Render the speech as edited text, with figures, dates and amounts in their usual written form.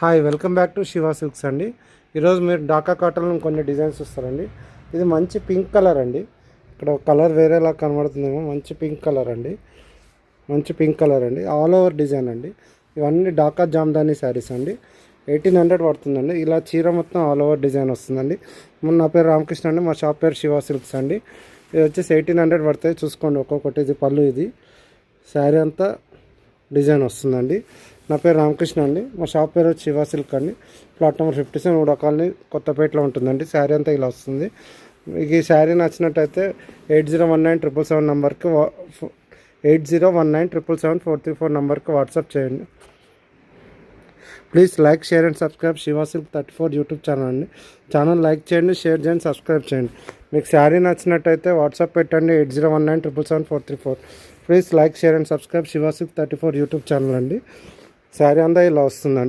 Hi, welcome back to Shiva silks అండి. ఈరోజు మీరు డాకా కాటన్లో కొన్ని డిజైన్స్ వస్తారండి. ఇది మంచి పింక్ కలర్ అండి. ఇక్కడ కలర్ వేరేలా కనబడుతుందేమో. మంచి పింక్ కలర్ అండి. ఆల్ ఓవర్ డిజైన్ అండి. ఇవన్నీ డాకా జామ్దానీ శారీస్ అండి. 1800 పడుతుందండి. ఇలా చీర మొత్తం ఆల్ ఓవర్ డిజైన్ వస్తుందండి. నా పేరు రామకృష్ణ అండి. మా షాప్ పేరు శివ సిల్క్స్ అండి. ఇది వచ్చేసి 1800 పడుతుంది. చూసుకోండి, ఒక్కొక్కటి. ఇది పళ్ళు, ఇది శారీ అంతా డిజైన్ వస్తుందండి. నా పేరు రామకృష్ణ అండి. మా షాప్ పేరు శివ సిల్క్ అండి. ప్లాట్ నెంబర్ 57 ఉడకాలని కొత్తపేటలో ఉంటుందండి. శారీ అంతా ఇలా వస్తుంది. మీకు ఈ శారీ నచ్చినట్టయితే 801977 నెంబర్కి 8019777434 నెంబర్కి వాట్సాప్ చేయండి. Please like, share and subscribe Shiva silk 34 YouTube channel అండి. ఛానల్ లైక్ చేయండి, షేర్ చేయండి, సబ్స్క్రైబ్ చేయండి. మీకు శారీ నచ్చినట్టయితే వాట్సాప్ పెట్టండి 8019777434. Please like, share and subscribe Shiva silk 34 YouTube channel అండి. శారీ అంతా ఇలా వస్తుందండి.